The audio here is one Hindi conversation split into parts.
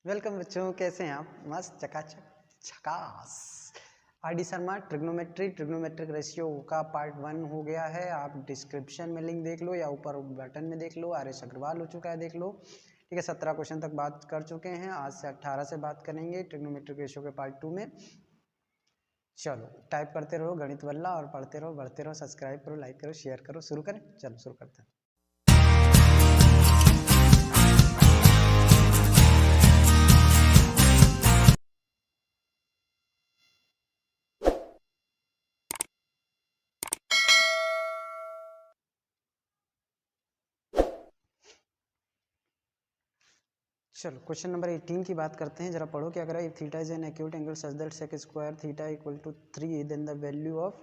वेलकम बच्चों, कैसे हैं आप? मस्त चकाचक झकास। आर.डी. शर्मा ट्रिग्नोमेट्रिक रेशियो का पार्ट 1 हो गया है। आप डिस्क्रिप्शन में लिंक देख लो या ऊपर बटन में देख लो। आर.एस. अग्रवाल हो चुका है, देख लो। ठीक है, 17 क्वेश्चन तक बात कर चुके हैं। आज से 18 से बात करेंगे ट्रिग्नोमेट्रिक रेशियो के पार्ट 2 में। चलो टाइप करते रहो गणित वल्ला और पढ़ते रहो, बढ़ते रहो। सब्सक्राइब करो, लाइक करो, शेयर करो। शुरू करें? चलो शुरू करते हैं। चलो क्वेश्चन नंबर 18 की बात करते हैं। जरा पढ़ो क्या करा। If theta is an acute angle such that sec square theta equal to 3 then the value of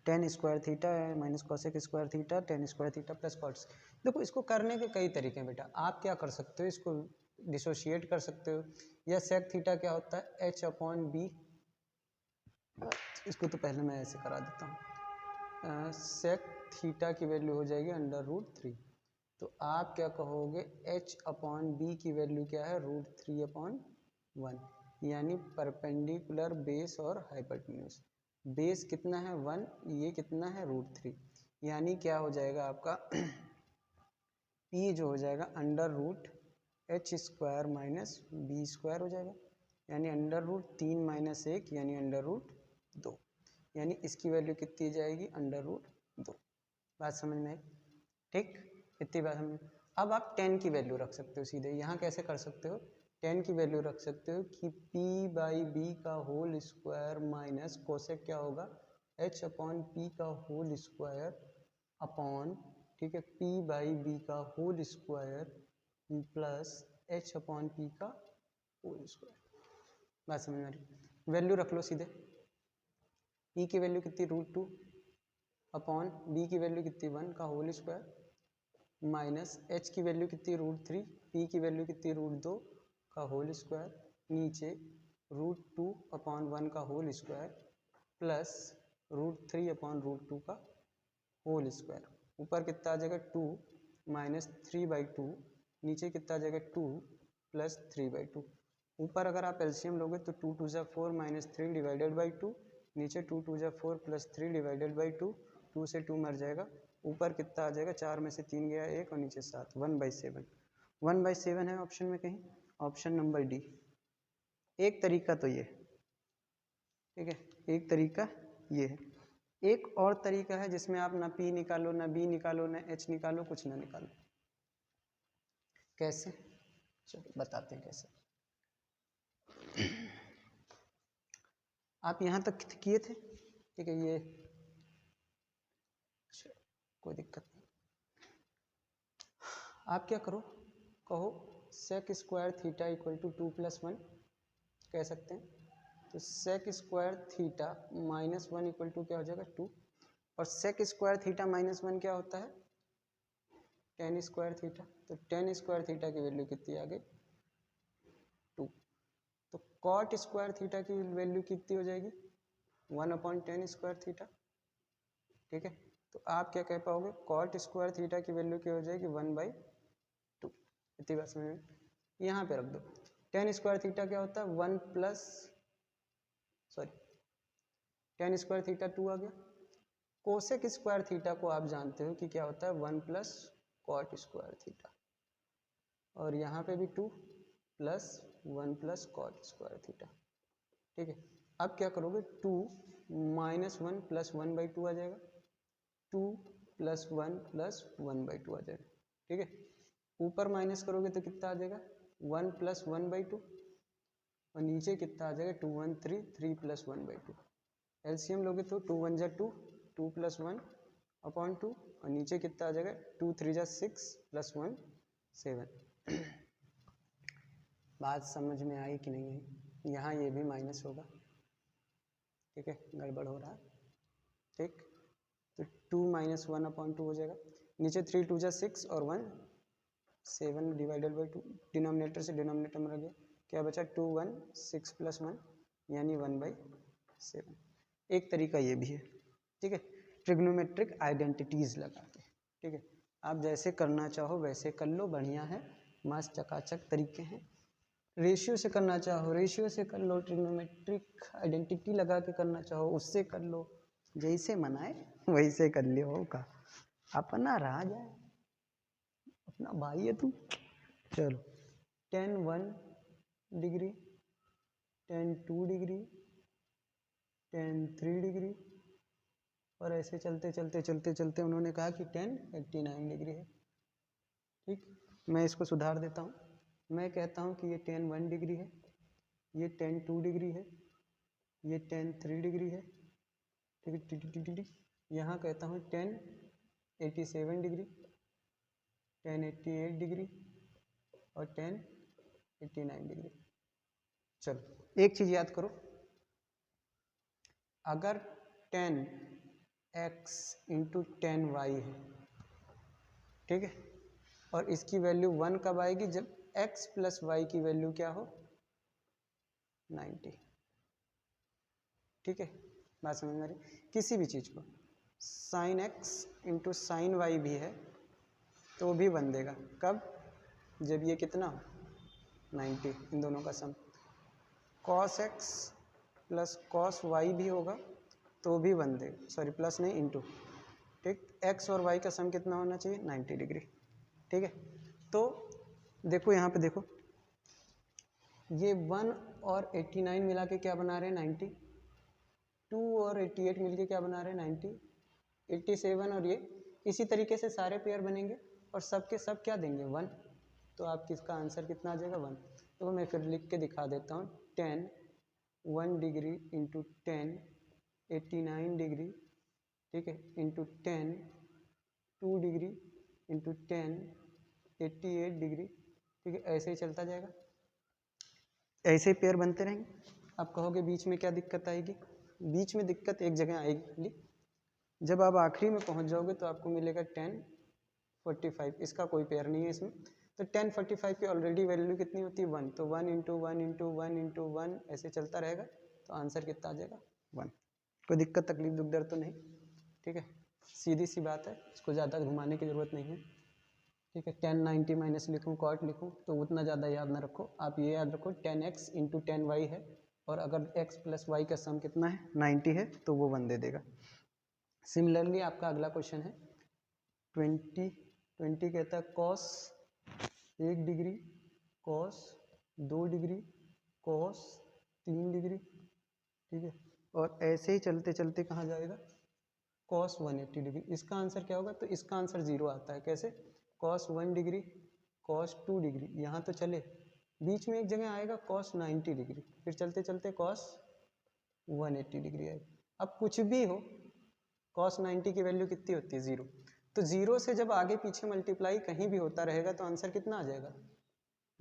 tan square theta minus cosec square theta tan square theta plus cots. देखो, इसको करने के कई तरीके हैं बेटा। आप क्या कर सकते हो, इसको डिसोशिएट कर सकते हो। या सेक थीटा क्या होता है, एच अपॉन बी। इसको तो पहले मैं ऐसे करा देता हूँ। सेक थीटा की वैल्यू हो जाएगी √3। तो आप क्या कहोगे, h अपॉन बी की वैल्यू क्या है, √3/1, यानी परपेंडिकुलर बेस और हाइपोटेन्यूज। बेस कितना है 1, ये कितना है √3, यानी क्या हो जाएगा आपका p जो हो जाएगा √h² माइनस b² हो जाएगा, यानी √3 माइनस 1 यानी √2, यानी इसकी वैल्यू कितनी जाएगी √2। बात समझ में आई? ठीक, इतनी बात समझ। अब आप 10 की वैल्यू रख सकते हो सीधे। यहाँ कैसे कर सकते हो, 10 की वैल्यू रख सकते हो कि p/b का होल स्क्वायर माइनस कोसेक क्या होगा, h अपॉन p का होल स्क्वायर अपॉन, ठीक है, p/b का whole square plus h upon p का होल स्क्वायर। बात समझ में आ रही? वैल्यू रख लो सीधे। p की वैल्यू कितनी √2 अपॉन b की वैल्यू कितनी 1 का होल स्क्वायर माइनस h की वैल्यू कितनी √3, p की वैल्यू कितनी √2 का होल स्क्वायर, नीचे √2/1 का होल स्क्वायर प्लस √3/√2 का होल स्क्वायर। ऊपर कितना आ जाएगा 2 माइनस 3/2, नीचे कितना आ जाएगा 2 प्लस 3/2। ऊपर अगर आप एलसीएम लोगे तो 2 2 4 माइनस 3 डिवाइडेड बाई 2, नीचे 2 2 4 प्लस 3 डिवाइडेड बाई 2, 2 से 2 मर जाएगा। ऊपर कितना आ जाएगा, 4 में से 3 गया 1 और नीचे 7, 1/7। 1/7 है ऑप्शन में कहीं, ऑप्शन नंबर डी। एक तरीका तो ये, ठीक है, एक तरीका ये है। एक और तरीका है जिसमें आप ना p निकालो, ना b निकालो, ना h निकालो, कुछ ना निकालो। कैसे? चलो बताते हैं कैसे। आप यहाँ तक किए थे, ठीक है, ये कोई दिक्कत नहीं। आप क्या करो, कहो sec square theta equal to 2 + 1 कह सकते हैं। तो sec square theta minus 1 equal to क्या हो जाएगा 2, और सेक स्क्वायर थीटा माइनस 1 क्या होता है, टेन स्क्वायर थीटा। तो टेन स्क्वायर थीटा की वैल्यू कितनी आ गई 2। तो कॉट स्क्वायर थीटा की वैल्यू कितनी हो जाएगी 1/10 स्क्वायर थीटा, ठीक है। तो आप क्या कह पाओगे, कॉट स्क्वायर थीटा की वैल्यू क्या हो जाएगी 1/2। इतनी बात समझ में? यहाँ पे रख दो। टेन स्क्वायर थीटा क्या होता है 10 स्क्वायर थीटा 2 आ गया। कोसेक स्क्वायर थीटा को आप जानते हो कि क्या होता है 1 + कॉट स्क्वायर थीटा, और यहाँ पे भी 2 + 1 + कॉट स्क्वायर थीटा, ठीक है। अब क्या करोगे, 2 - 1 + 1/2 आ जाएगा, 2 + 1 + 1/2 आ जाएगा, ठीक है। ऊपर माइनस करोगे तो कितना आ जाएगा 1 + 1/2, और नीचे कितना आ जाएगा 2 1 3 3 + 1/2। एलसीएम लोगे तो 2 1 = 2, 2 + 1/2, और नीचे कितना आ जाएगा 2 3 = 6 + 1 7। बात समझ में आई कि नहीं आई? यहाँ ये भी माइनस होगा, ठीक है, गड़बड़ हो रहा है, ठीक। तो 2 - 1/2 हो जाएगा, नीचे 3 2 = 6 और 1 7 डिवाइडेड बाई 2, डिनोमिनेटर से डिनोमिनेटर में रह गया, क्या बचा 2 1 6 + 1 यानी 1/7। एक तरीका ये भी है, ठीक है, ट्रिग्नोमेट्रिक आइडेंटिटीज लगा के, ठीक है। आप जैसे करना चाहो वैसे कर लो, बढ़िया है, मस्त चकाचक तरीके हैं। रेशियो से करना चाहो रेशियो से कर लो, ट्रिग्नोमेट्रिक आइडेंटिटी लगा के करना चाहो उससे कर लो, जैसे मनाए वैसे कर लियो का, अपना राज है, अपना भाई है तू। चलो tan 1 degree, tan 2 degree, tan 3 degree, और ऐसे चलते चलते चलते चलते उन्होंने कहा कि tan 89 डिग्री है। ठीक, मैं इसको सुधार देता हूँ, मैं कहता हूँ कि ये tan 1 डिग्री है, ये tan 2 डिग्री है, ये tan 3 डिग्री है। ठीक है, यहाँ कहता हूँ tan 87 डिग्री, tan 88 डिग्री और tan 89 डिग्री। चलो एक चीज़ याद करो, अगर tan x into tan y है, ठीक है, और इसकी वैल्यू 1 कब आएगी, जब x प्लस वाई की वैल्यू क्या हो 90। ठीक है, बात समझ में आ रही। किसी भी चीज़ को sin x into sine Y भी है तो भी बन देगा, कब, जब ये कितना हो 90, इन दोनों का सम। cos x plus cos y भी होगा तो भी बन देगा, सॉरी प्लस नहीं इंटू। ठीक, x और y का सम कितना होना चाहिए 90 डिग्री। ठीक है, तो देखो यहाँ पे देखो, ये 1 और 89 मिला के क्या बना रहे हैं 90, 2 और 88 मिलके क्या बना रहे हैं 90, 87 और ये इसी तरीके से सारे पेयर बनेंगे और सब के सब क्या देंगे 1, तो आपकी इसका आंसर कितना आ जाएगा 1। तो मैं फिर लिख के दिखा देता हूँ, tan 1 degree into tan 89 degree, ठीक है, into tan 2 degree into tan 88 degree. ठीक है, ऐसे ही चलता जाएगा, ऐसे ही पेयर बनते रहेंगे। आप कहोगे बीच में क्या दिक्कत आएगी, बीच में दिक्कत एक जगह आएगी खाली, जब आप आखिरी में पहुंच जाओगे तो आपको मिलेगा tan 45, इसका कोई पेयर नहीं है इसमें, तो tan 45 की ऑलरेडी वैल्यू कितनी होती है 1, तो 1 इंटू 1 इंटू 1 इंटू 1 ऐसे चलता रहेगा, तो आंसर कितना आ जाएगा 1। कोई दिक्कत तकलीफ दुख दर्द तो नहीं। ठीक है, सीधी सी बात है, इसको ज़्यादा घुमाने की ज़रूरत नहीं है। ठीक है, tan 90 माइनस लिखूँ कॉट लिखूँ तो उतना ज़्यादा याद ना रखो, आप ये याद रखो tan x into tan y है, और अगर x प्लस वाई का सम कितना है 90 है तो वो 1 दे देगा। सिमिलरली आपका अगला क्वेश्चन है 20 कहता है cos 1 degree, cos 2 degree, cos 3 degree. ठीक है, और ऐसे ही चलते चलते कहाँ जाएगा cos 180 डिग्री। इसका आंसर क्या होगा, तो इसका आंसर 0 आता है। कैसे, cos 1 डिग्री, cos 2 डिग्री, यहाँ तो चले, बीच में एक जगह आएगा cos 90 डिग्री, फिर चलते चलते cos 180 डिग्री आएगी। अब कुछ भी हो, cos 90 की वैल्यू कितनी होती है 0, तो 0 से जब आगे पीछे मल्टीप्लाई कहीं भी होता रहेगा तो आंसर कितना आ जाएगा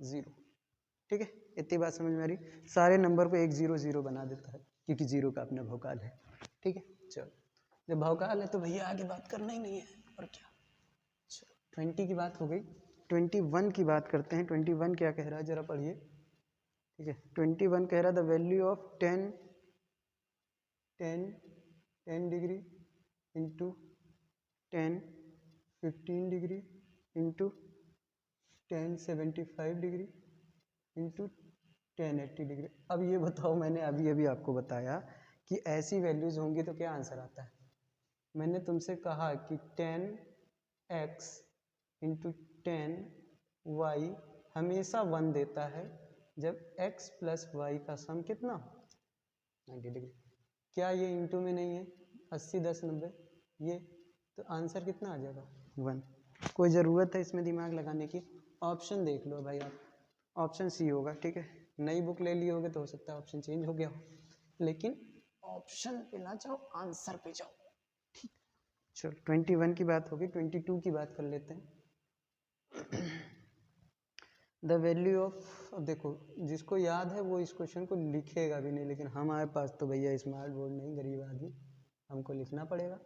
0। ठीक है, इतनी बात समझ में आ रही, सारे नंबर को 1 0 0 बना देता है क्योंकि 0 का अपना भौकाल है। ठीक है, चलो जब भौकाल है तो भैया आगे बात करना ही नहीं है, और क्या। चलो 20 की बात हो गई, 21 की बात करते हैं। 21 क्या कह रहा है जरा पढ़िए। ठीक है, 21 कह रहा है the value of 10 degree into 15 degree into 75 degree into 80 degree. अब ये बताओ, मैंने अभी अभी आपको बताया कि ऐसी वैल्यूज होंगी तो क्या आंसर आता है। मैंने तुमसे कहा कि 10x इंटू 10y हमेशा 1 देता है जब x प्लस वाई का सम कितना 90 डिग्री। क्या ये इंटू में नहीं है 80 10 90 ये, तो आंसर कितना आ जाएगा 1। कोई ज़रूरत है इसमें दिमाग लगाने की, ऑप्शन देख लो भाई आप, ऑप्शन सी होगा। ठीक है, नई बुक ले लिए होगे तो हो सकता है ऑप्शन चेंज हो गया हो, लेकिन ऑप्शन पे ना जाओ, आंसर पे जाओ। ठीक, चलो 21 की बात होगी, 22 की बात कर लेते हैं। द वैल्यू ऑफ, अब देखो जिसको याद है वो इस क्वेश्चन को लिखेगा भी नहीं, लेकिन हमारे पास तो भैया स्मार्ट बोर्ड नहीं, गरीब आदमी, हमको लिखना पड़ेगा।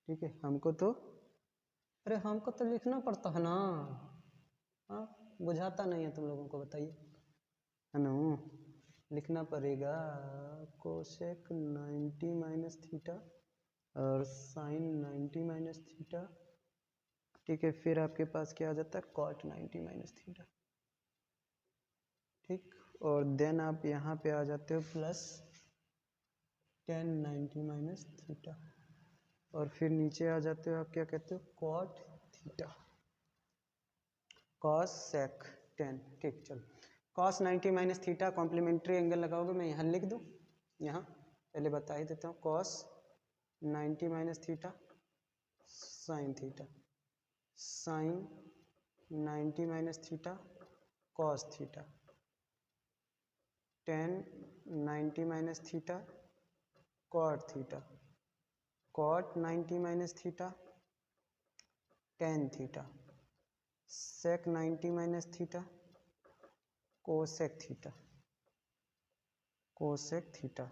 ठीक है, हमको तो, अरे हमको तो लिखना पड़ता है ना, हाँ बुझाता नहीं है तुम लोगों को, बताइए है ना, लिखना पड़ेगा। कोसेक 90 माइनस थीटा और साइन 90 माइनस थीटा। ठीक है, फिर आपके पास क्या आ जाता है कॉट 90 माइनस थीटा। ठीक, और देन आप यहाँ पे आ जाते हो प्लस tan 90 माइनस थीटा, और फिर नीचे आ जाते हो आप क्या कहते हो cot theta cosec tan. ठीक, चलो cos 90 minus theta complementary angle लगाओगे, मैं यहाँ लिख दूँ, यहाँ पहले बता ही देता हूँ cos 90 minus theta sine theta, sine 90 minus theta cos theta, tan 90 minus theta cot theta, cot 90 minus theta tan theta, sec 90 minus theta cosec theta, cosec theta,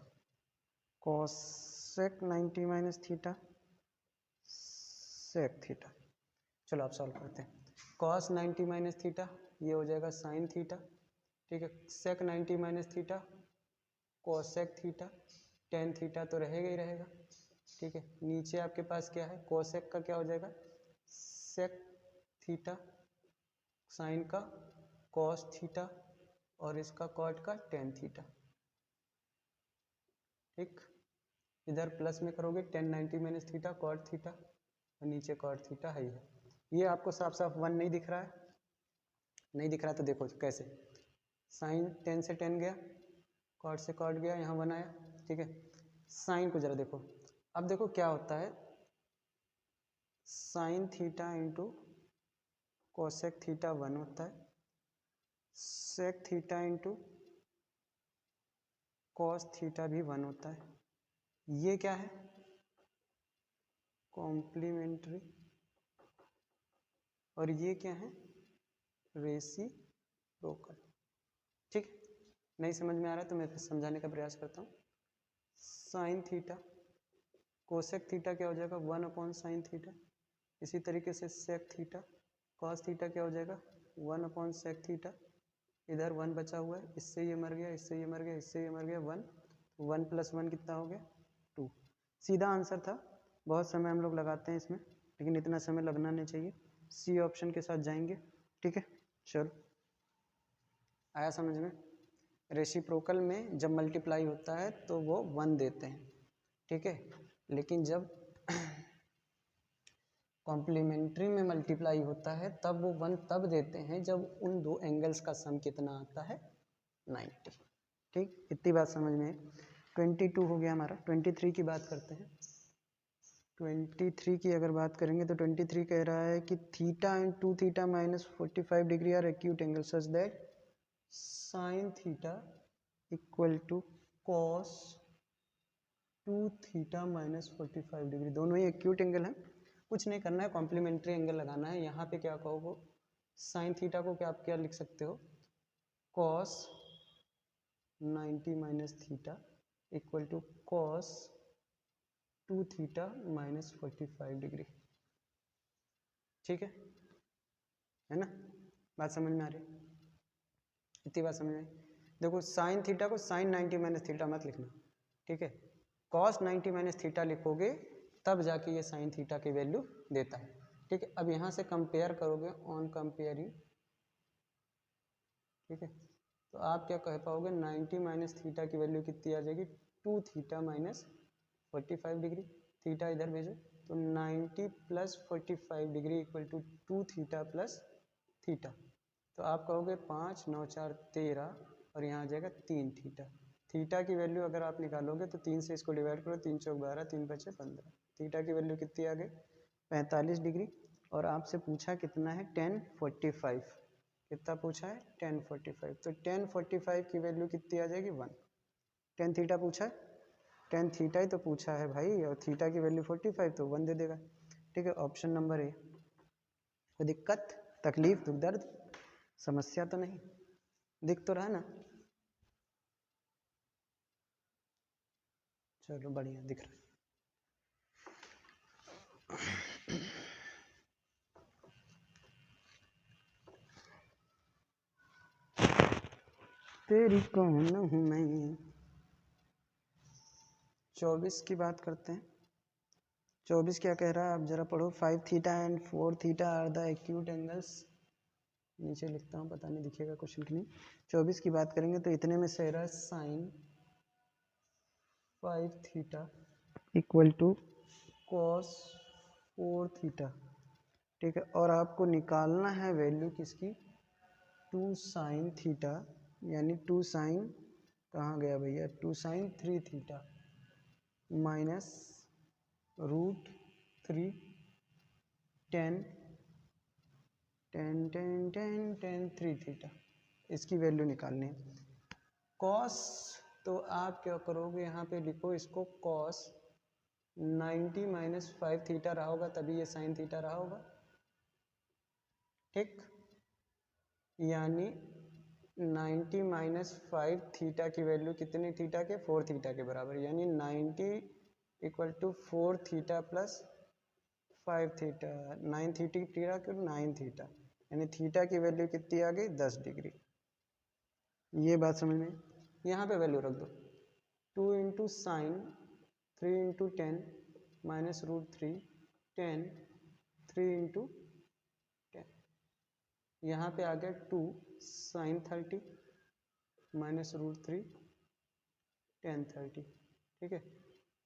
cosec 90 minus theta sec theta. चलो आप सॉल्व करते हैं। कॉस 90 माइनस थीटा ये हो जाएगा साइन थीटा, ठीक है। सेक 90 minus theta cosec theta, tan theta तो रहेगा ही रहेगा, ठीक है। नीचे आपके पास क्या है, कोसेक का क्या हो जाएगा सेक थीटा, साइन का कॉस थीटा, और इसका कॉट का टेन थीटा, ठीक। इधर प्लस में करोगे tan 90 minus theta cot theta, और नीचे कॉट थीटा है। ये आपको साफ साफ वन नहीं दिख रहा है, नहीं दिख रहा तो देखो कैसे, साइन टेन से टेन गया, कॉट से कॉट गया, यहाँ वन आया, ठीक है। साइन को जरा देखो, अब देखो क्या होता है, sine theta into cosec theta one होता है, sec theta into cos theta भी वन होता है। ये क्या है कॉम्प्लीमेंट्री, और ये क्या है रेसिप्रोकल, ठीक। नहीं समझ में आ रहा है तो मैं फिर समझाने का प्रयास करता हूँ। साइन थीटा कोसेक थीटा क्या हो जाएगा वन अपॉन साइन थीटा, इसी तरीके से सेक थीटा कॉस थीटा क्या हो जाएगा वन अपॉन सेक थीटा, इधर वन बचा हुआ है, इससे ये मर गया, इससे ये मर गया, इससे ये मर गया, वन, वन प्लस वन कितना हो गया टू। सीधा आंसर था, बहुत समय हम लोग लगाते हैं इसमें, लेकिन इतना समय लगना नहीं चाहिए, सी ऑप्शन के साथ जाएंगे, ठीक है। चलो आया समझ में। रेसिप्रोकल में जब मल्टीप्लाई होता है तो वो वन देते हैं, ठीक है, लेकिन जब कॉम्प्लीमेंट्री में मल्टीप्लाई होता है तब वो वन तब देते हैं जब उन दो एंगल्स का सम कितना आता है 90, ठीक। इतनी बात समझ में है। 22 हो गया हमारा, 23 की बात करते हैं। 23 की अगर बात करेंगे तो 23 कह रहा है कि theta and two theta minus 45 degree are acute angle such that sine theta equal to cos two theta minus 45 degree, दोनों ही एक्यूट एंगल हैं। कुछ नहीं करना है, कॉम्प्लीमेंट्री एंगल लगाना है। यहाँ पे क्या कहोगे साइन थीटा को क्या आप क्या लिख सकते हो cos 90 minus theta equal to cos two theta minus 45 degree, ठीक है ना। बात समझ में आ रही है, इतनी बात समझ में। देखो साइन थीटा को साइन 90 माइनस थीटा मत लिखना, ठीक है। कॉस 90 माइनस थीटा लिखोगे तब जाके ये साइन थीटा की वैल्यू देता है, ठीक है। अब यहाँ से कंपेयर करोगे ऑन कंपेयरिंग, ठीक है, तो आप क्या कह पाओगे 90 माइनस थीटा की वैल्यू कितनी आ जाएगी two theta minus 45 degree, theta इधर भेजो तो 90 plus 45 degree equal to two theta plus theta, तो आप कहोगे 5 9 4 13, और यहाँ आ जाएगा 3 थीटा। थीटा की वैल्यू अगर आप निकालोगे तो 3 से इसको डिवाइड करो, 3 चौक 12, 3 बचे 15, थीटा की वैल्यू कितनी आ गई 45 डिग्री। और आपसे पूछा कितना है 1045, कितना पूछा है 1045, तो 1045 की वैल्यू कितनी आ जाएगी 1। 10 थीटा पूछा है, 10 थीटा ही तो पूछा है भाई, और थीटा की वैल्यू 45 तो 1 दे देगा, ठीक है। Option number A. कोई दिक्कत तकलीफ दुख दर्द समस्या तो नहीं, दिख तो रहा ना, चलो बढ़िया दिख रहा है। तेरी कौन हूँ मैं। 24 की बात करते हैं। 24 क्या कह रहा है आप जरा पढ़ो। 5 theta and 4 theta are the acute angles नीचे लिखता हूँ, पता नहीं दिखेगा क्वेश्चन की नहीं। 24 की बात करेंगे तो इतने में सही रहा sine 5 theta equal to cos 4 theta, ठीक है। और आपको निकालना है वैल्यू किसकी, 2 साइन थीटा, यानी 2 साइन कहाँ गया भैया, 2 sine 3 theta minus root 3 10 10 10 10 10 3 theta, इसकी वैल्यू निकालनी है। कॉस तो आप क्या करोगे, यहाँ पे लिखो इसको कॉस 90 माइनस 5 थीटा रहा होगा, तभी ये साइन थीटा रहा होगा, ठीक। यानी 90 माइनस 5 थीटा की वैल्यू कितनी थीटा के, 4 थीटा के बराबर, यानी 90 equal to 4 theta plus 5 theta, 9 theta के 9 थीटा, यानी थीटा की वैल्यू कितनी आ गई, 10 डिग्री। ये बात समझ में, यहाँ पे वैल्यू रख दो, 2 into sine 3 into 10 minus root 3 10 3 into 10, यहाँ पे आ गया 2 साइन 30 माइनस रूट 3 10 30, ठीक है।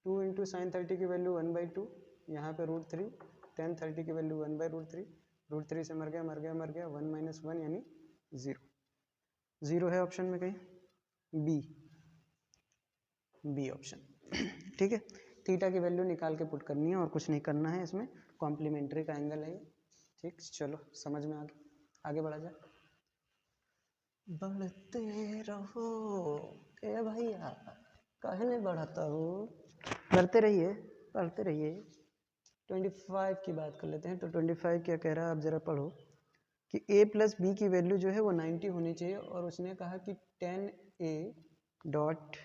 2 इंटू साइन 30 की वैल्यू 1/2, यहाँ पे रूट 3 10 30 की वैल्यू 1/√3, रूट 3 से मर गया 1 माइनस 1 यानी 0, 0 है ऑप्शन में कहीं, बी ऑप्शन, ठीक है। थीटा की वैल्यू निकाल के पुट करनी है और कुछ नहीं करना है, इसमें कॉम्प्लीमेंट्री का एंगल है, ठीक। चलो समझ में आगे बढ़ा जाए। बढ़ते रहो ए भैया, काहे नहीं बढ़ाता हो, बढ़ते रहिए, पढ़ते रहिए। 25 की बात कर लेते हैं। तो 25 क्या कह रहा है, आप ज़रा पढ़ो कि a प्लस बी की वैल्यू जो है वो 90 होनी चाहिए, और उसने कहा कि 10a dot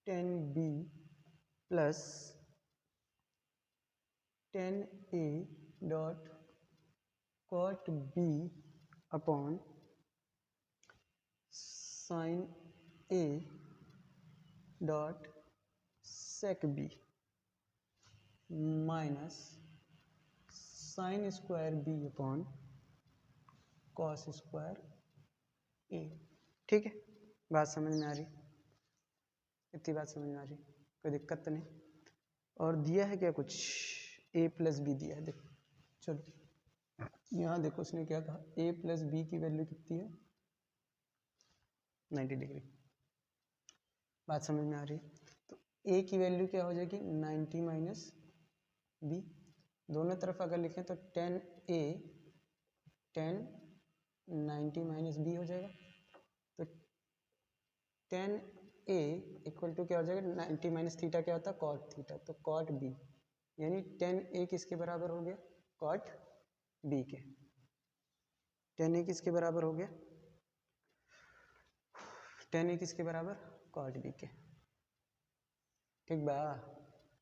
10b plus 10a dot cot b upon sine a dot sec b minus sine square B upon cos square A, ठीक है। बात समझ में आ रही, इतनी बात समझ में आ रही, कोई दिक्कत तो नहीं। और दिया है क्या कुछ, a प्लस बी दिया है, देखो चलो यहाँ देखो उसने क्या कहा, a प्लस बी की वैल्यू कितनी है, 90 डिग्री। बात समझ में आ रही है। तो a की वैल्यू क्या हो जाएगी, 90 माइनस बी, दोनों तरफ अगर लिखें तो 10a 10 90 माइनस बी हो जाएगा, तो 10a इक्वल टू क्या हो जाएगा, 90 माइनस थीटा क्या होता है, कॉट थीटा, तो कॉट बी, यानी 10a किसके बराबर हो गया, कॉट बी के। 10a किसके बराबर हो गया, 10a किसके बराबर, कॉट बी के, ठीक बा,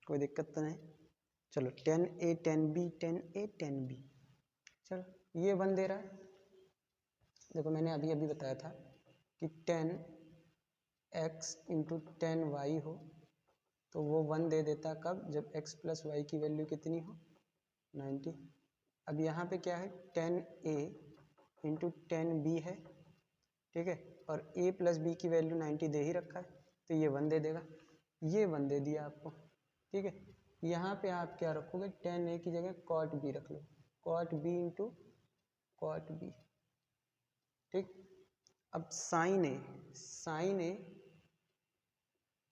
कोई दिक्कत तो नहीं। चलो 10a 10b 10a 10b, चलो ये 1 दे रहा है, देखो मैंने अभी अभी बताया था कि 10x इंटू 10y हो, तो वो 1 दे देता कब, जब x प्लस वाई की वैल्यू कितनी हो, 90। अब यहाँ पे क्या है, 10a इंटू 10b है, ठीक है, और a प्लस बी की वैल्यू 90 दे ही रखा है, तो ये 1 दे देगा, ये 1 दे दिया आपको, ठीक है। यहाँ पे आप क्या रखोगे, 10a की जगह कॉट b रख लो, cot b into cot b, ठीक। अब sine A sine A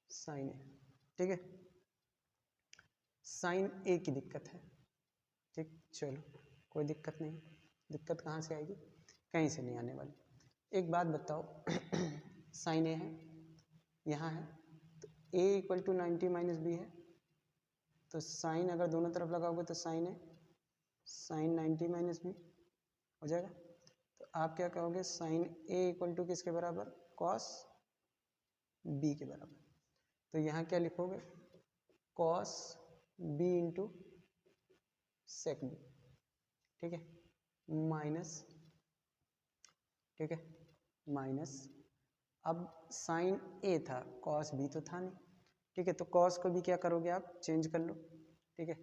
sine A, ठीक है, साइन ए की दिक्कत है, ठीक। चलो कोई दिक्कत नहीं, दिक्कत कहाँ से आएगी, कहीं से नहीं आने वाली। एक बात बताओ साइन ए है, यहाँ है, तो ए इक्वल टू 90 माइनस बी है, तो साइन अगर दोनों तरफ लगाओगे तो sign A sign 90 minus B हो जाएगा, तो आप क्या कहोगे, साइन ए इक्वल टू किसके बराबर, कॉस बी के बराबर, तो यहाँ क्या लिखोगे, cos B into sec B, ठीक है, माइनस, ठीक है, माइनस, अब साइन ए था, कॉस बी तो था नहीं, ठीक है, तो कॉस को भी क्या करोगे आप, चेंज कर लो, ठीक है।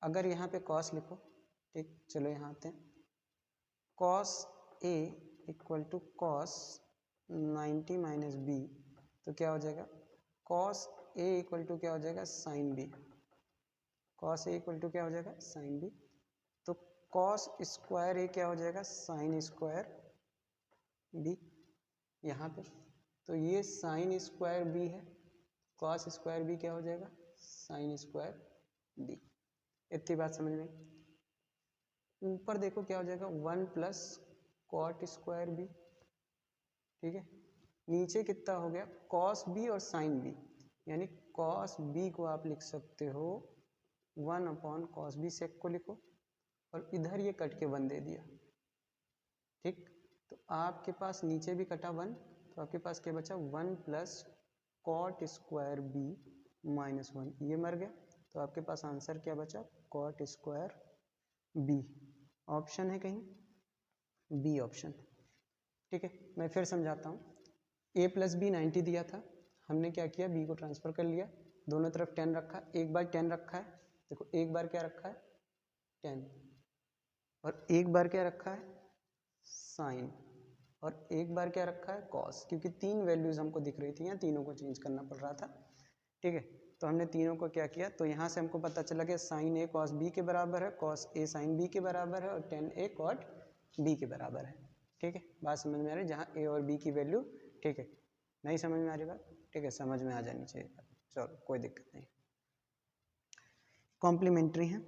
अगर यहाँ पे कॉस लिखो, ठीक, चलो यहाँ आते हैं, cos A equal to cos 90 minus B, तो क्या हो जाएगा कॉस ए इक्वल टू क्या हो जाएगा sine B, cos A equal to क्या हो जाएगा साइन बी, तो कॉस स्क्वायर ए क्या हो जाएगा साइन स्क्वायर बी यहाँ पे, तो ये साइन स्क्वायर बी है, कॉस स्क्वायर बी क्या हो जाएगा साइन स्क्वायर बी। इतनी बात समझ में। ऊपर देखो क्या हो जाएगा 1 प्लस कॉट स्क्वायर बी, ठीक है। नीचे कितना हो गया कॉस बी और साइन बी, यानी कॉस बी को आप लिख सकते हो 1 अपॉन कॉस बी सेक को लिखो, और इधर ये कट के 1 दे दिया, ठीक। तो आपके पास नीचे भी कटा 1, तो आपके पास क्या बचा 1 plus cot square B minus 1, ये मर गया, तो आपके पास आंसर क्या बचा कॉट स्क्वायर बी। ऑप्शन है कहीं बी ऑप्शन, ठीक है। मैं फिर समझाता हूँ। a प्लस बी 90 दिया था, हमने क्या किया b को ट्रांसफ़र कर लिया, दोनों तरफ 10 रखा, एक बार 10 रखा है, देखो एक बार क्या रखा है 10, और एक बार क्या रखा है साइन, और एक बार क्या रखा है कॉस, क्योंकि 3 वैल्यूज़ हमको दिख रही थी, यहाँ तीनों को चेंज करना पड़ रहा था, ठीक है। तो हमने तीनों को क्या किया, तो यहाँ से हमको पता चला कि साइन ए कॉस बी के बराबर है, कॉस ए साइन बी के बराबर है, और टेन ए कॉट बी के बराबर है, ठीक है। बात समझ में आ रही है, जहाँ ए और बी की वैल्यू, ठीक है। नहीं समझ में आ रही बात, ठीक है, समझ में आ जानी चाहिए, चलो कोई दिक्कत नहीं। कॉम्प्लीमेंट्री है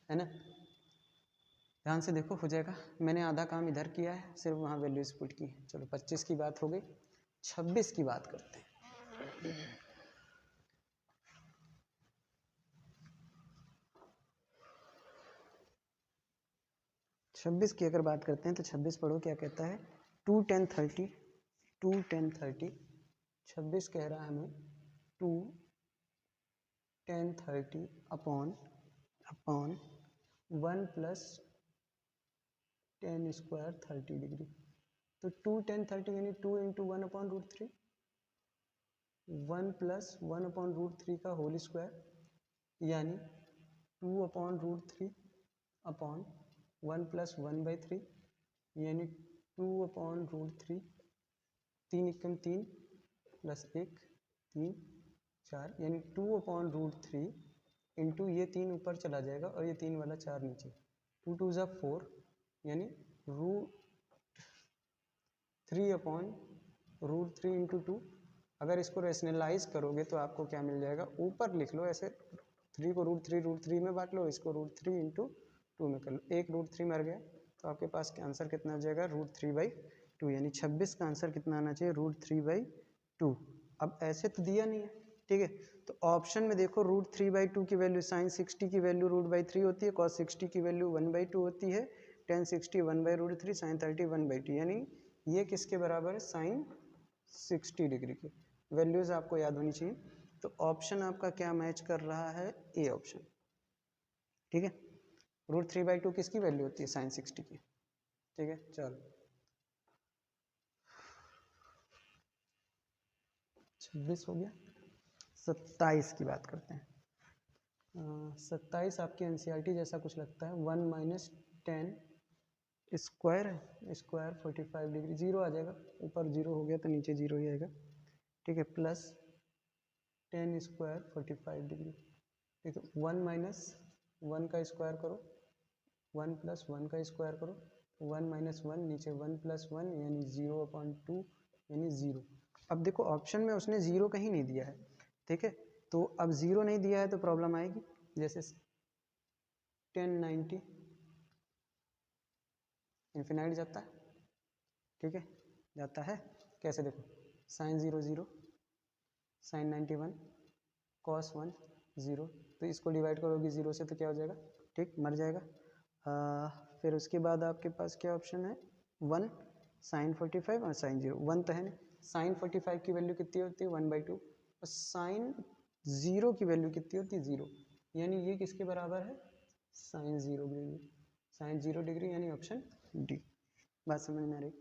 ना, ध्यान से देखो हो जाएगा। मैंने आधा काम इधर किया है, सिर्फ वहाँ वैल्यूज पुट की। चलो 25 की बात हो गई, 26 की बात करते हैं। 26 की अगर बात करते हैं तो 26 पढ़ो क्या कहता है 2 10 30, 2 10 30, 26 कह रहा है हमें 2 10 30 अपॉन 1 प्लस 10 स्क्वायर 30 डिग्री। तो 2 10 30 यानी 2 into 1 upon root 3, 1 plus 1 upon root 3 का होल स्क्वायर, यानी 2 अपॉन रूट 3 अपॉन 1 प्लस 1/3, यानी 2 अपॉन रूट 3, 3 एकम 3 प्लस 1 3 4, यानी 2 अपॉन रूट 3 इंटू ये 3 ऊपर चला जाएगा और ये 3 वाला 4 नीचे, 2 2 ज़ा 4, यानी रूट 3 अपॉन रूट 3 इंटू 2। अगर इसको रेशनलाइज करोगे तो आपको क्या मिल जाएगा, ऊपर लिख लो ऐसे, 3 को रूट 3 में बांट लो, इसको रूट 3 इंटू 2 में कर लो, एक रूट 3 मर गया, तो आपके पास आंसर कितना हो जाएगा रूट 3/2, यानी 26 का आंसर कितना आना चाहिए रूट 3/2। अब ऐसे तो दिया नहीं है, ठीक है, तो ऑप्शन में देखो रूट 3/2 की वैल्यू साइन 60 की वैल्यू रूट/3 होती है, कॉस 60 की वैल्यू 1/2 होती है, टेन 60 1/√3, साइन 30 1/2, यानी ये किसके बराबर है साइन 60 डिग्री की। वैल्यूज आपको याद होनी चाहिए, तो ऑप्शन आपका क्या मैच कर रहा है ए ऑप्शन, ठीक है। रूट 3/2 किसकी वैल्यू होती है साइन 60 की, ठीक है। चलो 26 हो गया, 27 की बात करते हैं। 27 आपके एनसीईआरटी जैसा कुछ लगता है, 1 माइनस 10 स्क्वायर है, स्क्वायर 45 डिग्री, जीरो आ जाएगा, ऊपर जीरो हो गया तो नीचे जीरो ही आएगा, ठीक है, प्लस 10 स्क्वायर 45 डिग्री, ठीक है। 1 माइनस 1 का स्क्वायर करो, 1 प्लस 1 का स्क्वायर करो, 1 माइनस 1 नीचे 1 प्लस 1 यानी 0/2 यानी 0। अब देखो ऑप्शन में उसने 0 कहीं नहीं दिया है, ठीक है, तो अब 0 नहीं दिया है तो प्रॉब्लम आएगी। जैसे 1090 इन्फिनाइट जाता है, ठीक है, जाता है, कैसे देखो साइन 0 0, साइन 91, कॉस 1 0, तो इसको डिवाइड करोगे 0 से तो क्या हो जाएगा, ठीक, मर जाएगा। फिर उसके बाद आपके पास क्या ऑप्शन है 1 साइन 45 और साइन 0, 1 तो है नहीं, साइन 45 की वैल्यू कितनी होती है 1/2, और साइन 0 की वैल्यू कितनी होती है 0, यानी ये किसके बराबर है साइन 0 डिग्री, साइन 0 डिग्री यानी ऑप्शन डी। बात समझ में आ रही,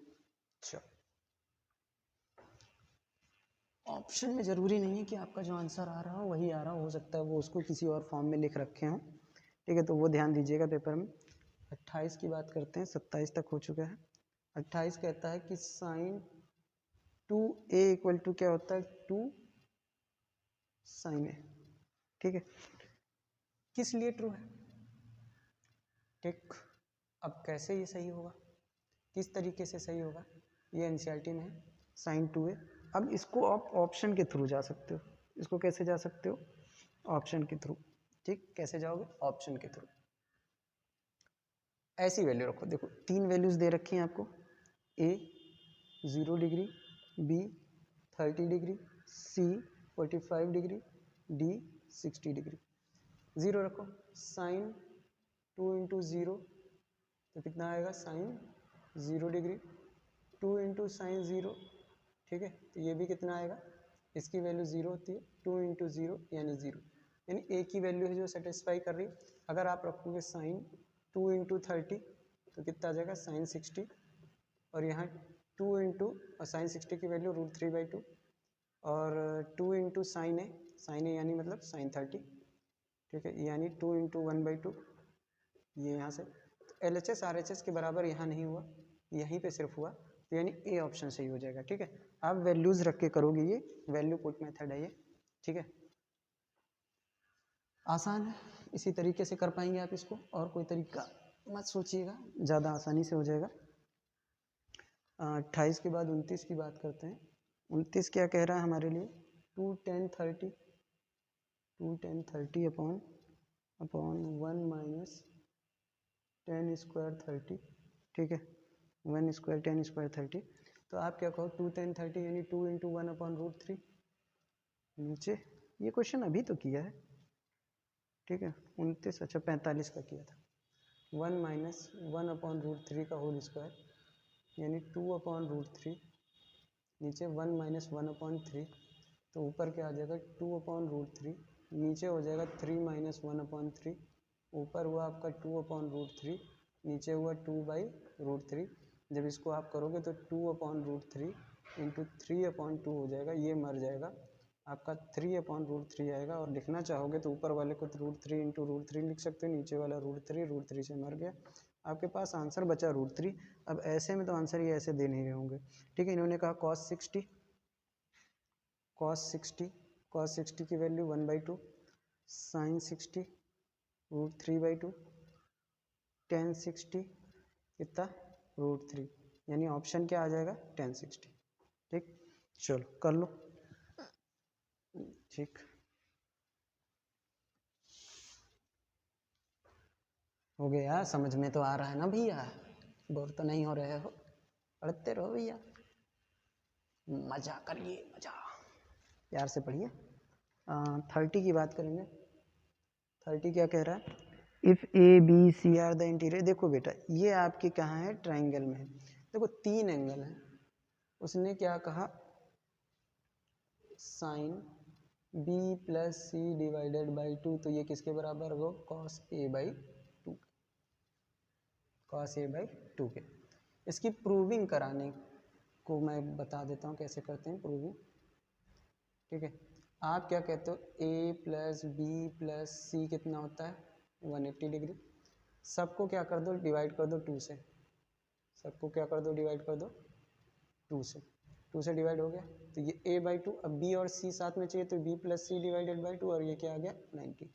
चलो ऑप्शन में ज़रूरी नहीं है कि आपका जो आंसर आ रहा हो वही आ रहा हो सकता है वो उसको किसी और फॉर्म में लिख रखे हों, ठीक है, तो वो ध्यान दीजिएगा पेपर में। 28 की बात करते हैं, 27 तक हो चुका है। 28 कहता है कि साइन 2a इक्वल टू क्या होता है, 2 साइन ए। ठीक है, किस लिए ट्रू है? ठीक, अब कैसे ये सही होगा, किस तरीके से सही होगा, ये एनसीईआरटी में है, साइन 2a। अब इसको आप ऑप्शन के थ्रू जा सकते हो। इसको कैसे जा सकते हो? ऑप्शन के थ्रू। ठीक, कैसे जाओगे? ऑप्शन के थ्रू। ऐसी वैल्यू रखो, देखो 3 वैल्यूज दे रखी हैं आपको, a 0 degree, b 30 degree, c 45 degree, d 60 degree. 0 रखो, साइन 2 इंटू 0 तो कितना आएगा, साइन 0 डिग्री, 2 इंटू साइन 0। ठीक है, तो ये भी कितना आएगा, इसकी वैल्यू 0 होती है, 2 इंटू 0 यानी 0, यानी ए की वैल्यू है जो सेटिस्फाई कर रही है। अगर आप रखोगे साइन 2 इंटू 30 तो कितना आ जाएगा, साइन 60, और यहाँ 2 इंटू और साइन 60 की वैल्यू √3/2, और 2 इंटू साइन ए यानी मतलब साइन 30। ठीक है, यानी 2 इंटू 1/2, ये यहाँ से LHS RHS के बराबर यहाँ नहीं हुआ, यहीं पे सिर्फ हुआ, तो यानी ए ऑप्शन सही हो जाएगा। ठीक है, आप वैल्यूज रख के करोगे, ये वैल्यू पुट मेथड है ये। ठीक है, आसान है, इसी तरीके से कर पाएंगे आप इसको, और कोई तरीका मत सोचिएगा, ज़्यादा आसानी से हो जाएगा। 28 के बाद 29 की बात करते हैं। 29 क्या कह रहा है हमारे लिए, 2 10 30 अपॉन 1 माइनस 10 स्क्वायर 30। ठीक है, 1 स्क्वायर 10 स्क्वायर 30, तो आप क्या कहो, 2 10 30 यानी 2 इंटू 1 अपॉन √3। नीचे ये क्वेश्चन अभी तो किया है। ठीक है, 29, अच्छा 45 का किया था। 1 माइनस 1 अपॉन √3 का होल स्क्वायर यानी 2 अपॉन √3, नीचे 1 माइनस 1 अपॉन 3, तो ऊपर क्या आ जाएगा, 2 अपॉन √3, नीचे हो जाएगा 3 माइनस 1 अपॉन 3, ऊपर हुआ आपका 2 अपॉन √3, नीचे हुआ 2/√3। जब इसको आप करोगे तो 2 अपॉन √3 इंटू 3 अपॉन 2 हो जाएगा, ये मर जाएगा, आपका 3 अपॉन √3 आएगा। और लिखना चाहोगे तो ऊपर वाले को √3 इंटू √3 लिख सकते हो, नीचे वाला √3 से मर गया, आपके पास आंसर बचा √3। अब ऐसे में तो आंसर ये ऐसे दे नहीं रहे होंगे। ठीक है, इन्होंने कहा cos 60 की वैल्यू 1/2, sin 60 √3/2, tan 60 कितना, √3, यानी ऑप्शन क्या आ जाएगा, tan 60। ठीक, चलो कर लो। ठीक, हो गया, समझ में तो आ रहा है ना भैया, बोर तो नहीं हो रहे हो, पढ़ते रहो भैया, मजा करिए, मजा प्यार से पढ़िए। 30 की बात करेंगे। 30 क्या कह रहा है, if A B C are the interior. देखो बेटा, ये आपके कहाँ है, ट्राइंगल में है। देखो 3 एंगल हैं, उसने क्या कहा, sine b plus C divided by 2, तो ये किसके बराबर होगा, cos a/2, cos a/2 के। इसकी प्रूविंग कराने को मैं बता देता हूँ कैसे करते हैं प्रूविंग। ठीक है, आप क्या कहते हो, a प्लस बी प्लस सी कितना होता है, 180 डिग्री। सबको क्या कर दो, डिवाइड कर दो 2 से, सबको क्या कर दो, डिवाइड कर दो 2 से, 2 से डिवाइड हो गया, तो ये a/2। अब b और c साथ में चाहिए, तो b plus C divided by 2, और ये क्या आ गया, 90।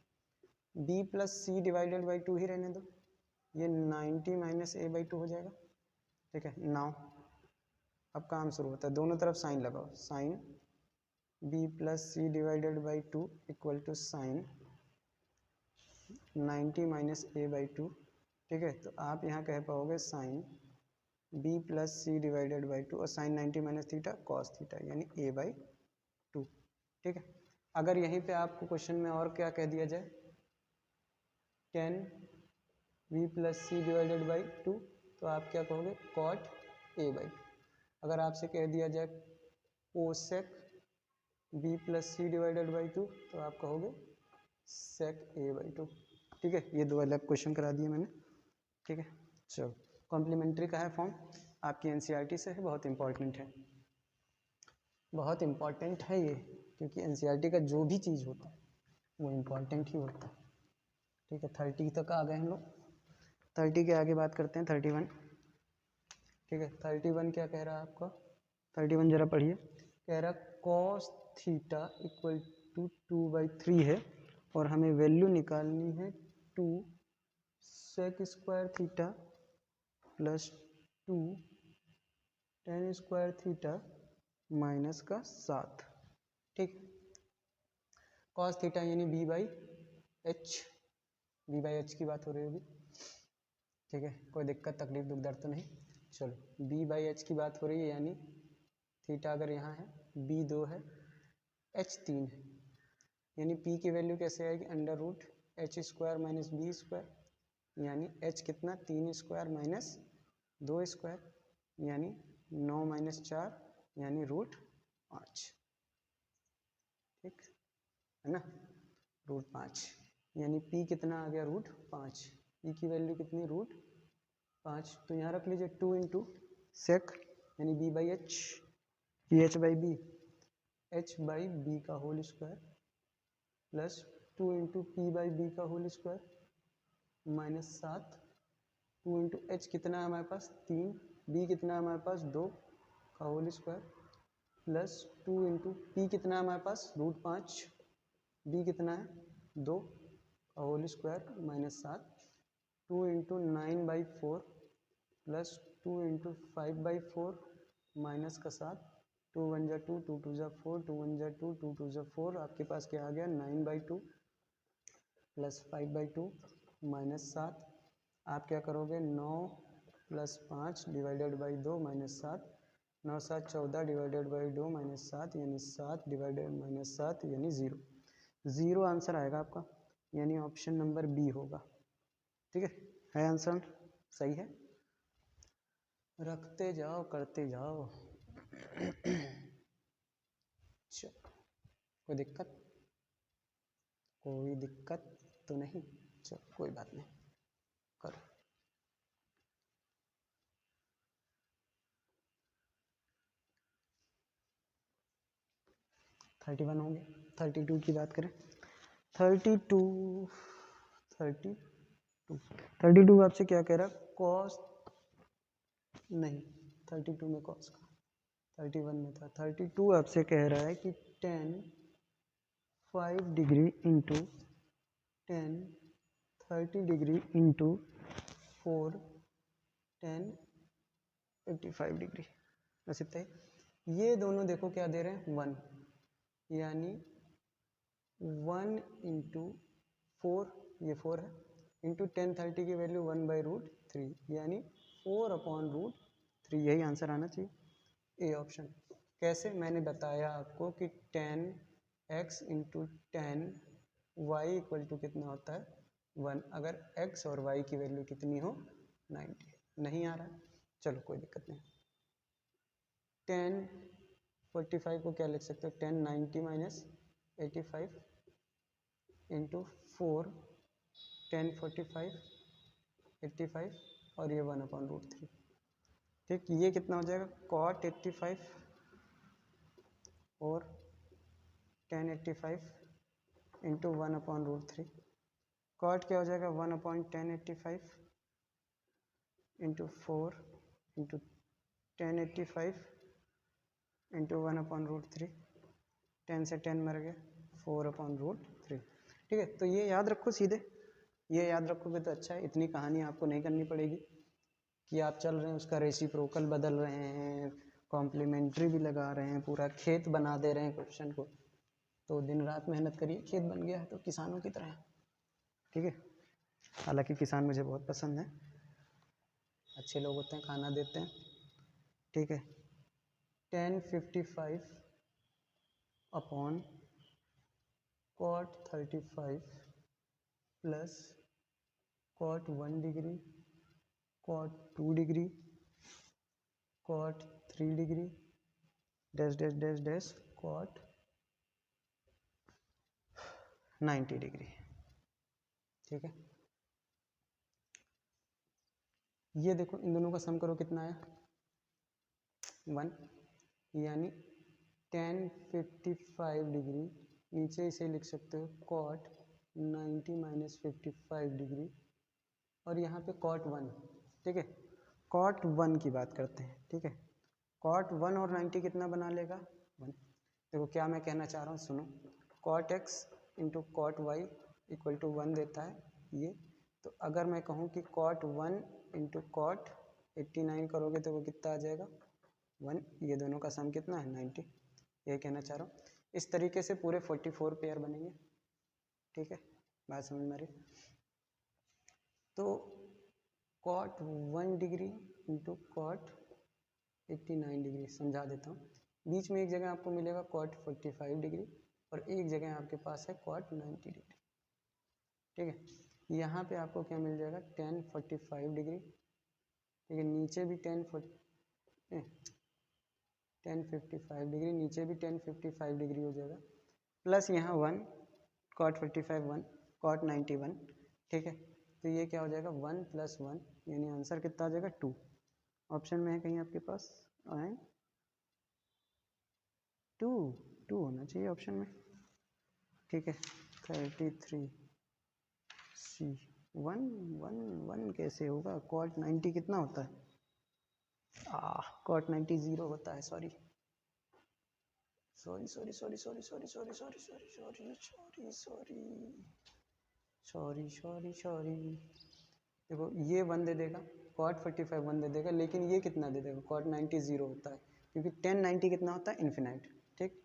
b plus C divided by 2 ही रहने दो, ये 90 माइनस a/2 हो जाएगा। ठीक है, नाउ अब काम शुरू होता है, दोनों तरफ साइन लगाओ, sine b plus C divided by 2 equal to sine 90 minus a/2। ठीक है, तो आप यहाँ कह पाओगे sine b plus C divided by 2, और sine 90 minus theta cos theta, यानी a/2। ठीक है, अगर यहीं पे आपको क्वेश्चन में और क्या कह दिया जाए, tan b plus C divided by 2, तो आप क्या कहोगे, cot a/2। अगर आपसे कह दिया जाए cosec b plus C divided by 2, तो आप कहोगे sec a/2। ठीक है, ये 2 अलग क्वेश्चन करा दिए मैंने। ठीक है, चलो, कॉम्प्लीमेंट्री का है फॉर्म, आपकी एनसीईआरटी से है, बहुत इंपॉर्टेंट है, बहुत इंपॉर्टेंट है ये, क्योंकि एनसीईआरटी का जो भी चीज़ होता है वो इम्पॉर्टेंट ही होता है। ठीक है, 30 तक आ गए हम लोग। 30 के आगे बात करते हैं 31। ठीक है, 31 क्या कह रहा है आपका, 31 जरा पढ़िए। कह रहा cos थीटा इक्वल टू 2/3 है और हमें वैल्यू निकालनी है 2 sec square theta plus 2 tan square theta minus का 7। ठीक, cos थीटा यानी b/h की बात हो रही होगी। ठीक है, कोई दिक्कत तकलीफ दुख दर्द तो नहीं। चलो b/h की बात हो रही है, यानी थीटा अगर यहाँ है b 2 है h 3 है, यानी p की वैल्यू कैसे आएगी, under root h square minus B square, यानी h कितना 3 स्क्वायर माइनस 2 स्क्वायर, यानी 9 माइनस 4 यानी रूट 5। ठीक है ना, रूट 5, यानी p कितना आ गया रूट 5, p की वैल्यू कितनी रूट 5। तो यहाँ रख लीजिए 2 इंटू सेक यानी b/h, h by B, h by B का whole square plus 2 into P by B का whole square minus 7, 2 into H कितना है हमारे पास 3, बी कितना है हमारे पास 2 का whole square plus 2 into P कितना है हमारे पास रूट 5, बी कितना है 2 का whole square minus 7, 2 into 9/4 plus 2 into 5/4 minus का 7, 2 1 जा 2, 2 2 जा 4, 2 1 जा 2, 2 2 जा 4, आपके पास क्या आ गया 9/2 प्लस 5/2 माइनस 7। आप क्या करोगे 9 plus 5 divided by 2 minus 7, 9 7 14 divided by 2 minus 7 यानी 7 डिवाइडेड माइनस 7 यानी 0। 0 आंसर आएगा आपका, यानी ऑप्शन नंबर बी होगा। ठीक है आंसर सही है, रखते जाओ करते जाओ। चलो, कोई दिक्कत तो नहीं, चलो कोई बात नहीं, करो। थर्टी वन होंगे, 32 की बात करें 32 आपसे क्या कह रहा है कॉस, नहीं 32 में कॉस का 31 में था, 32 आपसे कह रहा है कि 10 5 degree into 10 30 degree into 4 10 85 degree. बस इतना ही। ये दोनों देखो क्या दे रहे हैं 1, यानी 1 इंटू 4, ये 4 है, इंटू 10 30 की वैल्यू 1/√3 यानी 4/√3, यही आंसर आना चाहिए, ए ऑप्शन। कैसे, मैंने बताया आपको कि 10x into 10y equal to कितना होता है 1, अगर x और y की वैल्यू कितनी हो 90। नहीं आ रहा है, चलो कोई दिक्कत नहीं। 10 45 को क्या लिख सकते हो 10 90 माइनस 85 इंटू 4 10 45 85 और ये 1/√3। ठीक, ये कितना हो जाएगा cot 85 और tan 85 इंटू 1/√3। cot क्या हो जाएगा 1/tan 85 into 4 into tan 85 into 1/√3, 10 से 10 मर गया 4/√3। ठीक है, तो ये याद रखो सीधे, ये याद रखोगे तो अच्छा है, इतनी कहानी आपको नहीं करनी पड़ेगी कि आप चल रहे हैं उसका रेसिप्रोकल बदल रहे हैं, कॉम्प्लीमेंट्री भी लगा रहे हैं, पूरा खेत बना दे रहे हैं क्वेश्चन को। तो दिन रात मेहनत करिए, खेत बन गया है तो किसानों की तरह। ठीक है, हालांकि किसान मुझे बहुत पसंद है, अच्छे लोग होते हैं, खाना देते हैं। ठीक है, 1055 upon cot 35 plus cot 1 degree cot 2 degree cot 3 degree dash dash dash dash cot 90 degree. ठीक है, ये देखो इन दोनों का सम करो कितना आया 1, यानी 1055 डिग्री, नीचे इसे लिख सकते हो cot 90 माइनस 55 डिग्री और यहाँ पे cot 1, ठीक है। cot 1 की बात करते हैं, ठीक है। cot 1 और 90 कितना बना लेगा 1। देखो क्या मैं कहना चाह रहा हूँ, सुनो। cot x into cot y equal to 1 देता है ये। तो अगर मैं कहूँ कि cot 1 इंटू cot 89 करोगे तो वो कितना आ जाएगा 1। ये दोनों का सम कितना है 90, ये कहना चाह रहा हूँ। इस तरीके से पूरे 44 पेयर बनेंगे, ठीक है। बात समझ में आ रही। तो cot 1 degree into cot 89 degree समझा देता हूँ। बीच में एक जगह आपको मिलेगा cot 45 डिग्री और एक जगह आपके पास है cot 90 डिग्री, ठीक है। यहाँ पे आपको क्या मिल जाएगा tan 45 डिग्री, ठीक है। नीचे भी tan 55 डिग्री, नीचे भी tan 55 डिग्री हो जाएगा, प्लस यहाँ 1 cot 45 1 cot 90 1, ठीक है। तो ये क्या हो जाएगा 1 + 1, यानी आंसर कितना आ जाएगा 2। ऑप्शन में है कहीं आपके पास 2 होना चाहिए ऑप्शन में, ठीक है। 33 C 1 1 1 कैसे होगा, cot 90 कितना होता है cot 90 0 होता है, सॉरी। देखो ये 1 दे देगा, cot 45 1 दे देगा, लेकिन ये कितना दे देगा cot 90 0 होता है, क्योंकि tan 90 कितना होता है इन्फिनाइट, ठीक।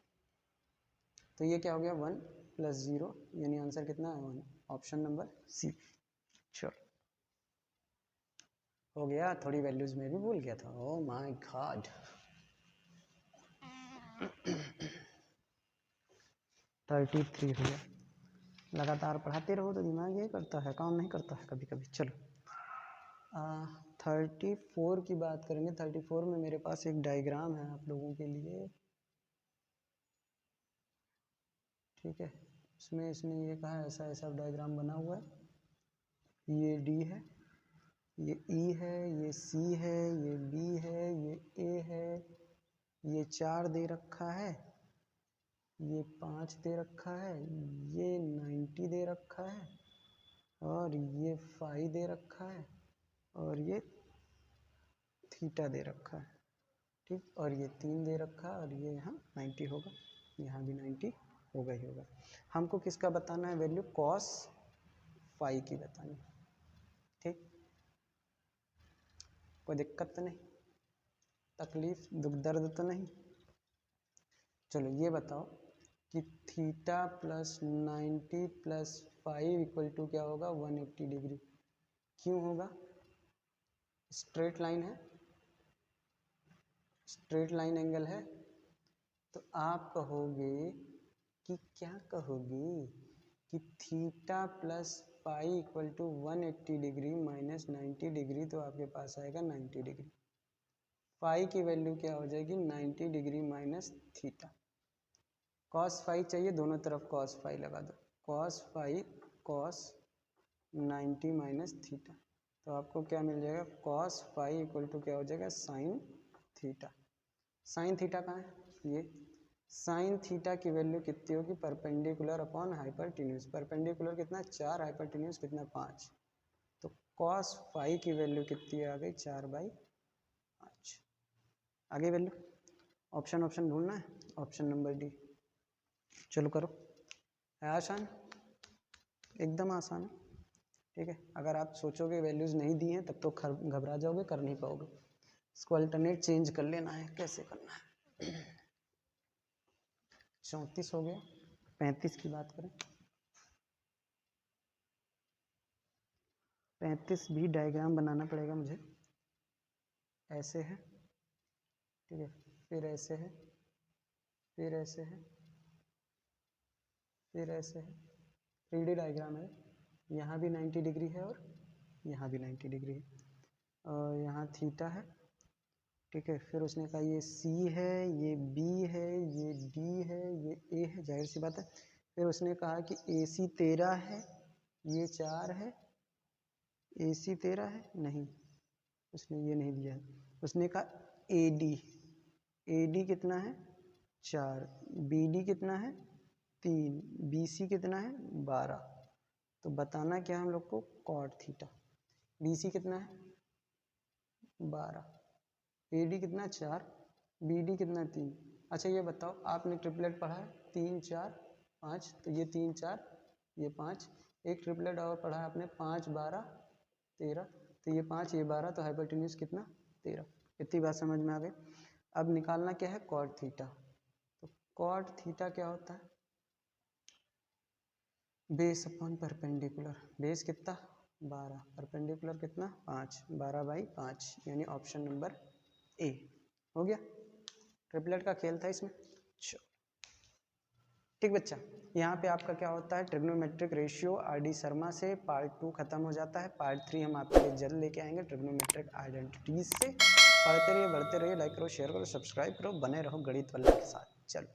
तो ये क्या हो गया 1 + 0, यानी आंसर कितना है 1, ऑप्शन नंबर सी। चलो हो गया, थोड़ी वैल्यूज में भी भूल गया था, ओह माय गॉड। 33 हो गया। लगातार पढ़ाते रहो तो दिमाग ये करता है, काम नहीं करता है कभी कभी। चलो 34 की बात करेंगे। 34 में मेरे पास एक डायग्राम है आप लोगों के लिए, ठीक है। इसमें इसने ये कहा ऐसा ऐसा डायग्राम बना हुआ है, ये डी है, ये ई है, ये सी है, ये बी है, ये ए है, ये 4 दे रखा है, ये 5 दे रखा है, ये 90 दे रखा है, और ये 5 दे रखा है, और ये थीटा दे रखा है, ठीक। और ये 3 दे रखा है, और ये यहाँ 90 होगा, यहाँ भी 90 होगा ही होगा। हमको किसका बताना है वैल्यू, cos फाई की बतानी, ठीक। कोई दिक्कत तो नहीं, तकलीफ दुख दर्द तो नहीं। चलो ये बताओ कि थीटा + 90 + 5 इक्वल टू क्या होगा 180 डिग्री। क्यों होगा, स्ट्रेट लाइन है, स्ट्रेट लाइन एंगल है। तो आप कहोगे कि क्या कहोगे कि theta + pi equal to 180 degree minus 90 degree, तो आपके पास आएगा 90 डिग्री। फाई की वैल्यू क्या हो जाएगी 90 degree minus theta. cos phi चाहिए, दोनों तरफ cos फाई लगा दो, cos phi cos 90 minus theta, तो आपको क्या मिल जाएगा cos फाई इक्वल टू क्या हो जाएगा साइन थीटा। साइन थीटा कहाँ है, ये साइन थीटा की वैल्यू कितनी होगी परपेंडिकुलर अपॉन हाइपरटेन्यूज। परपेंडिकुलर कितना 4, हाइपरटेन्यूज कितना 5, तो cos फाई की वैल्यू कितनी आ गई 4/5। आगे वैल्यू ऑप्शन ढूंढना है, ऑप्शन नंबर डी। चलो करो, है आसान, एकदम आसान है, ठीक है। अगर आप सोचोगे वैल्यूज नहीं दी हैं तब तो घबरा जाओगे, कर नहीं पाओगे। इसको अल्टरनेट चेंज कर लेना है, कैसे करना है। 34 हो गया। 35 की बात करें, 35 भी डायग्राम बनाना पड़ेगा मुझे। ऐसे है, ठीक है, फिर ऐसे है, फिर ऐसे है, फिर ऐसे है, 3D डायग्राम है। यहाँ भी 90 डिग्री है और यहाँ भी 90 डिग्री है, और यहाँ थीटा है, ठीक है। फिर उसने कहा ये सी है, ये बी है, ये डी है, ये ए है, जाहिर सी बात है। फिर उसने कहा कि ए सी 13 है, ये 4 है, ए सी 13 है, नहीं उसने ये नहीं दिया है। उसने कहा ए डी कितना है 4, बी डी कितना है 3, बी सी कितना है 12। तो बताना क्या हम लोग को कॉट थीटा, BC कितना है 12, AD कितना 4, BD कितना 3। अच्छा ये बताओ आपने ट्रिपलेट पढ़ा है 3 4 5, तो ये 3 4 ये 5, एक ट्रिपलेट और पढ़ा है आपने 5 12 13, तो ये 5 ये 12, तो हाइपोटेन्यूज कितना 13। इतनी बात समझ में आ गई। अब निकालना क्या है कॉट थीटा। तो कॉट थीटा क्या होता है बेस अपॉन परपेंडिकुलर। बेस कितना 12, परपेंडिकुलर कितना 5, 12/5, यानी ऑप्शन नंबर ए हो गया। ट्रिपलेट का खेल था इसमें। ठीक बच्चा, यहाँ पे आपका क्या होता है ट्रिग्नोमेट्रिक रेशियो RD शर्मा से पार्ट 2 खत्म हो जाता है। पार्ट 3 हम आपके लिए जल्द लेके आएंगे ट्रिग्नोमेट्रिक आइडेंटिटीज से। पढ़ते रहिए, बढ़ते रहिए, लाइक करो, शेयर करो, सब्सक्राइब करो, बने रहो गणित वाला के साथ। चलो।